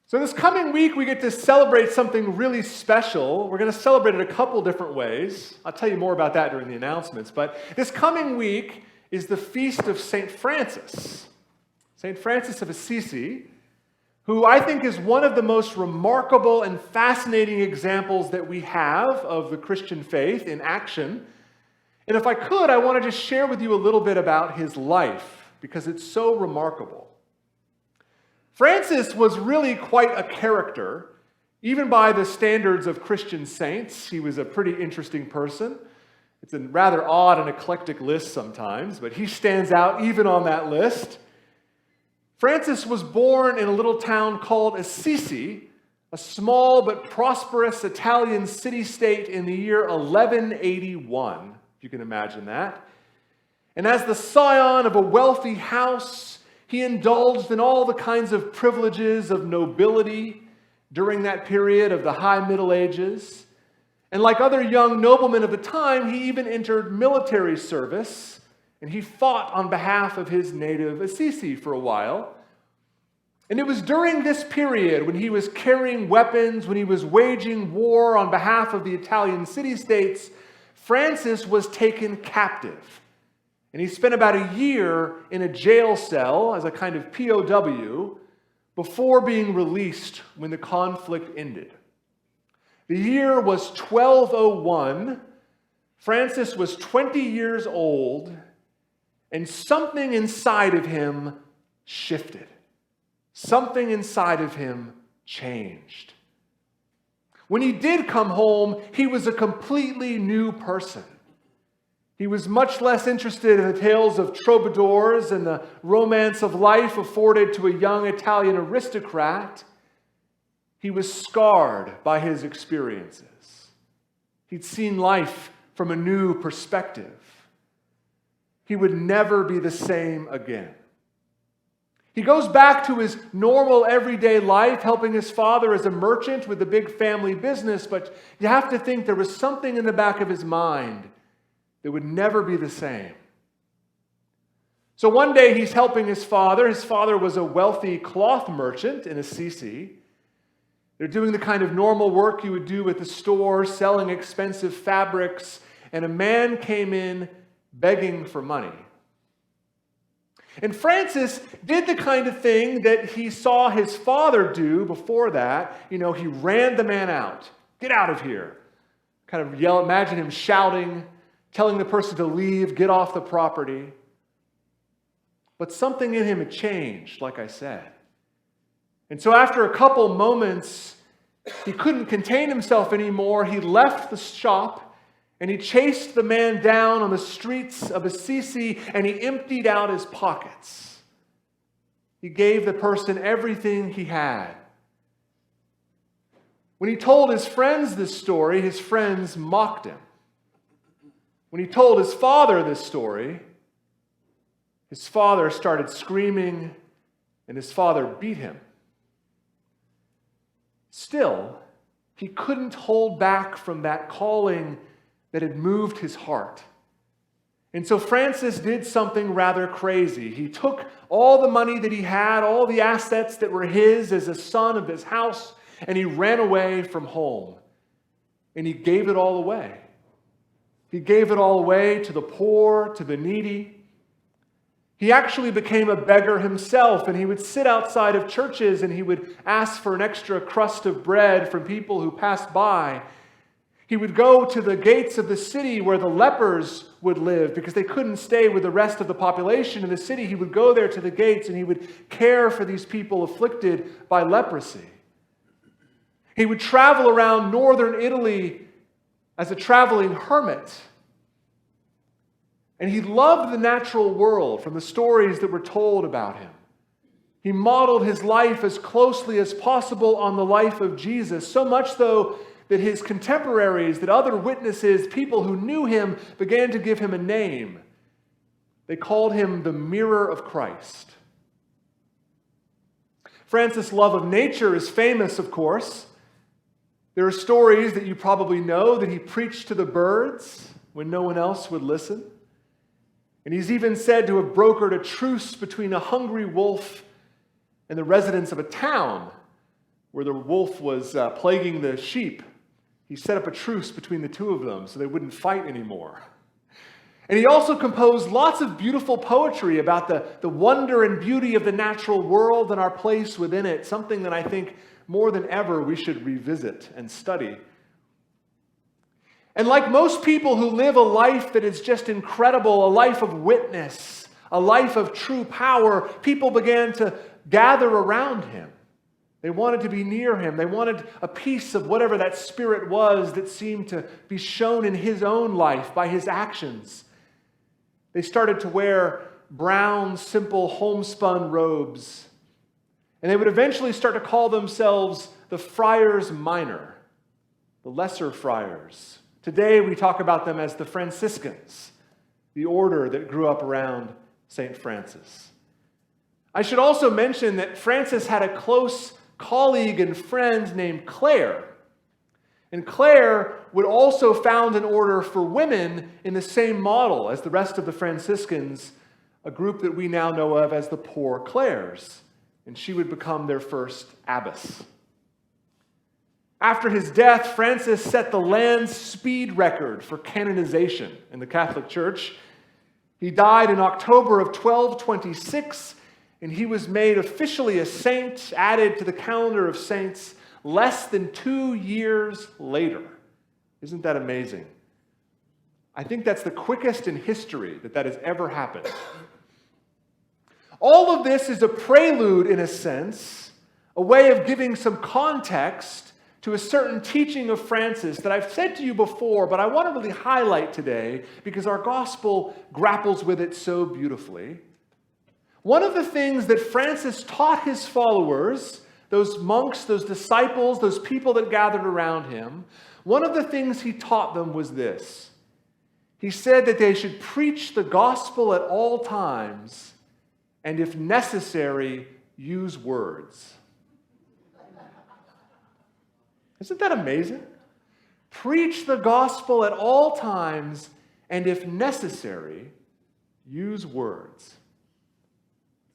So this coming week, we get to celebrate something really special. We're going to celebrate it a couple different ways. I'll tell you more about that during the announcements. But this coming week is the feast of St. Francis. St. Francis of Assisi, who I think is one of the most remarkable and fascinating examples that we have of the Christian faith in action. And if I could, I want to just share with you a little bit about his life, because it's so remarkable. Francis was really quite a character, even by the standards of Christian saints. He was a pretty interesting person. It's a rather odd and eclectic list sometimes, but he stands out even on that list. Francis was born in a little town called Assisi, a small but prosperous Italian city-state in the year 1181, if you can imagine that. And as the scion of a wealthy house, he indulged in all the kinds of privileges of nobility during that period of the high Middle Ages. And like other young noblemen of the time, he even entered military service, and he fought on behalf of his native Assisi for a while. And it was during this period, when he was carrying weapons, when he was waging war on behalf of the Italian city-states, Francis was taken captive. And he spent about a year in a jail cell as a kind of POW before being released when the conflict ended. The year was 1201. Francis was 20 years old, and something inside of him shifted. Something inside of him changed. When he did come home, he was a completely new person. He was much less interested in the tales of troubadours and the romance of life afforded to a young Italian aristocrat. He was scarred by his experiences. He'd seen life from a new perspective. He would never be the same again. He goes back to his normal everyday life, helping his father as a merchant with a big family business, but you have to think there was something in the back of his mind that would never be the same. So one day he's helping his father. His father was a wealthy cloth merchant in Assisi. They're doing the kind of normal work you would do at the store, selling expensive fabrics, and a man came in begging for money. And Francis did the kind of thing that he saw his father do before that. He ran the man out. Get out of here. Kind of imagine him shouting, telling the person to leave, get off the property. But something in him had changed, like I said. And so after a couple moments, he couldn't contain himself anymore. He left the shop and he chased the man down on the streets of Assisi and he emptied out his pockets. He gave the person everything he had. When he told his friends this story, his friends mocked him. When he told his father this story, his father started screaming and his father beat him. Still, he couldn't hold back from that calling that had moved his heart. And so Francis did something rather crazy. He took all the money that he had, all the assets that were his as a son of this house, and he ran away from home. And he gave it all away. He gave it all away to the poor, to the needy. He actually became a beggar himself, and he would sit outside of churches and he would ask for an extra crust of bread from people who passed by. He would go to the gates of the city where the lepers would live because they couldn't stay with the rest of the population in the city. He would go there to the gates and he would care for these people afflicted by leprosy. He would travel around northern Italy as a traveling hermit. And he loved the natural world from the stories that were told about him. He modeled his life as closely as possible on the life of Jesus, so much though that his contemporaries, that other witnesses, people who knew him, began to give him a name. They called him the Mirror of Christ. Francis' love of nature is famous, of course. There are stories that you probably know that he preached to the birds when no one else would listen. And he's even said to have brokered a truce between a hungry wolf and the residents of a town where the wolf was plaguing the sheep. He set up a truce between the two of them so they wouldn't fight anymore. And he also composed lots of beautiful poetry about the wonder and beauty of the natural world and our place within it, something that I think more than ever we should revisit and study. And like most people who live a life that is just incredible, a life of witness, a life of true power, people began to gather around him. They wanted to be near him. They wanted a piece of whatever that spirit was that seemed to be shown in his own life by his actions. They started to wear brown, simple, homespun robes. And they would eventually start to call themselves the Friars Minor, the Lesser Friars. Today we talk about them as the Franciscans, the order that grew up around St. Francis. I should also mention that Francis had a close colleague and friend named Clare. And Clare would also found an order for women in the same model as the rest of the Franciscans, a group that we now know of as the Poor Clares. And she would become their first abbess. After his death, Francis set the land's speed record for canonization in the Catholic Church. He died in October of 1226, and he was made officially a saint, added to the calendar of saints less than 2 years later. Isn't that amazing? I think that's the quickest in history that has ever happened. All of this is a prelude, in a sense, a way of giving some context to a certain teaching of Francis that I've said to you before, but I want to really highlight today because our gospel grapples with it so beautifully. One of the things that Francis taught his followers, those monks, those disciples, those people that gathered around him, one of the things he taught them was this. He said that they should preach the gospel at all times, and if necessary, use words. Isn't that amazing? Preach the gospel at all times, and if necessary, use words.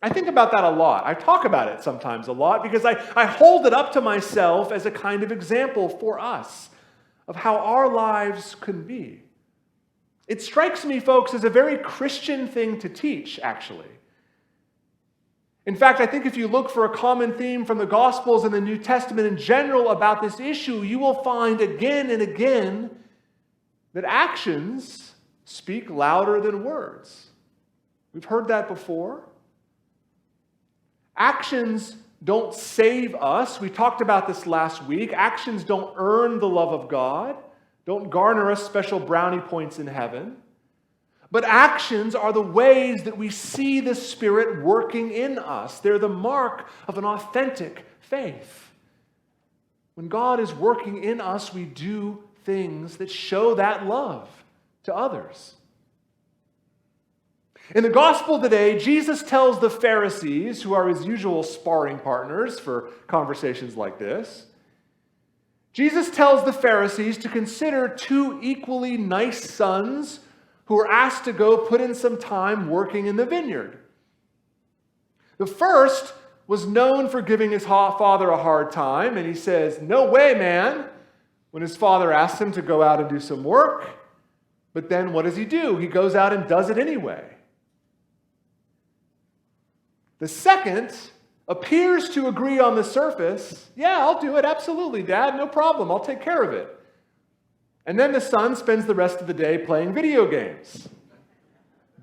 I think about that a lot. I talk about it sometimes a lot because I hold it up to myself as a kind of example for us of how our lives can be. It strikes me, folks, as a very Christian thing to teach, actually. In fact, I think if you look for a common theme from the Gospels and the New Testament in general about this issue, you will find again and again that actions speak louder than words. We've heard that before. Actions don't save us. We talked about this last week. Actions don't earn the love of God, don't garner us special brownie points in heaven. But actions are the ways that we see the Spirit working in us. They're the mark of an authentic faith. When God is working in us, we do things that show that love to others. In the gospel today, Jesus tells the Pharisees, who are his usual sparring partners for conversations like this, Jesus tells the Pharisees to consider two equally nice sons who were asked to go put in some time working in the vineyard. The first was known for giving his father a hard time, and he says, "No way, man," when his father asks him to go out and do some work. But then what does he do? He goes out and does it anyway. The second appears to agree on the surface. "Yeah, I'll do it. Absolutely, Dad. No problem. I'll take care of it." And then the son spends the rest of the day playing video games.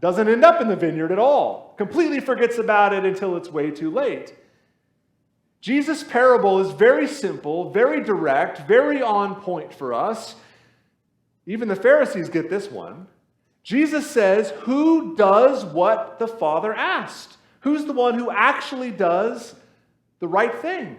Doesn't end up in the vineyard at all. Completely forgets about it until it's way too late. Jesus' parable is very simple, very direct, very on point for us. Even the Pharisees get this one. Jesus says, who does what the Father asked? Who's the one who actually does the right thing?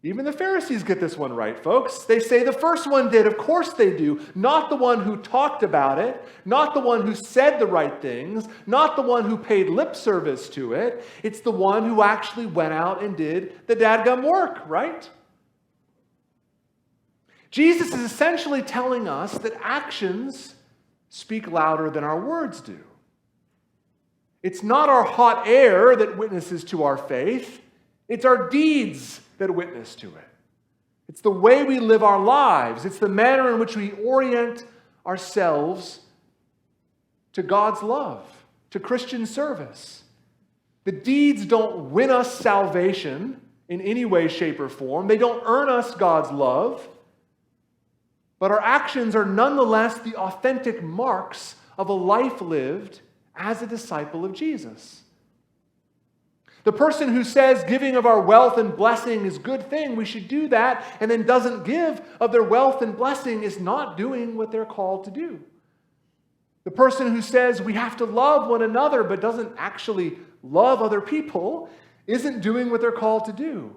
Even the Pharisees get this one right, folks. They say the first one did. Of course they do. Not the one who talked about it, not the one who said the right things, not the one who paid lip service to it. It's the one who actually went out and did the dadgum work, right? Jesus is essentially telling us that actions speak louder than our words do. It's not our hot air that witnesses to our faith. It's our deeds that witness to it. It's the way we live our lives. It's the manner in which we orient ourselves to God's love, to Christian service. The deeds don't win us salvation in any way, shape, or form. They don't earn us God's love. But our actions are nonetheless the authentic marks of a life lived as a disciple of Jesus. The person who says giving of our wealth and blessing is a good thing, we should do that, and then doesn't give of their wealth and blessing is not doing what they're called to do. The person who says we have to love one another but doesn't actually love other people isn't doing what they're called to do.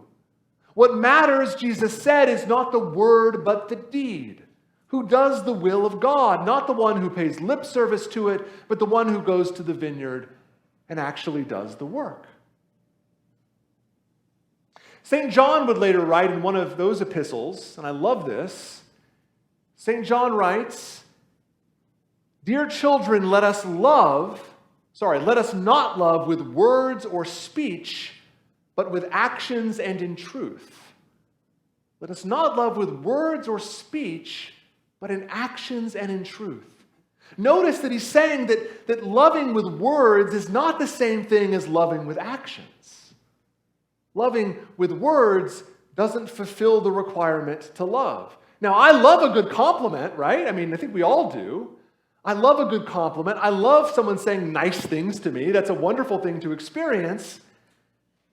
What matters, Jesus said, is not the word but the deed. Who does the will of God, not the one who pays lip service to it, but the one who goes to the vineyard and actually does the work. St. John would later write in one of those epistles, and I love this. St. John writes, "Dear children, let us not love with words or speech, but with actions and in truth." Let us not love with words or speech, but in actions and in truth. Notice that he's saying that loving with words is not the same thing as loving with actions. Loving with words doesn't fulfill the requirement to love. Now, I love a good compliment, right? I mean, I think we all do. I love a good compliment. I love someone saying nice things to me. That's a wonderful thing to experience.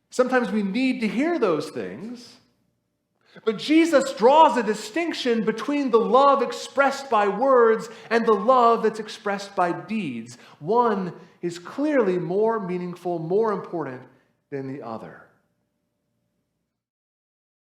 Sometimes we need to hear those things. But Jesus draws a distinction between the love expressed by words and the love that's expressed by deeds. One is clearly more meaningful, more important than the other.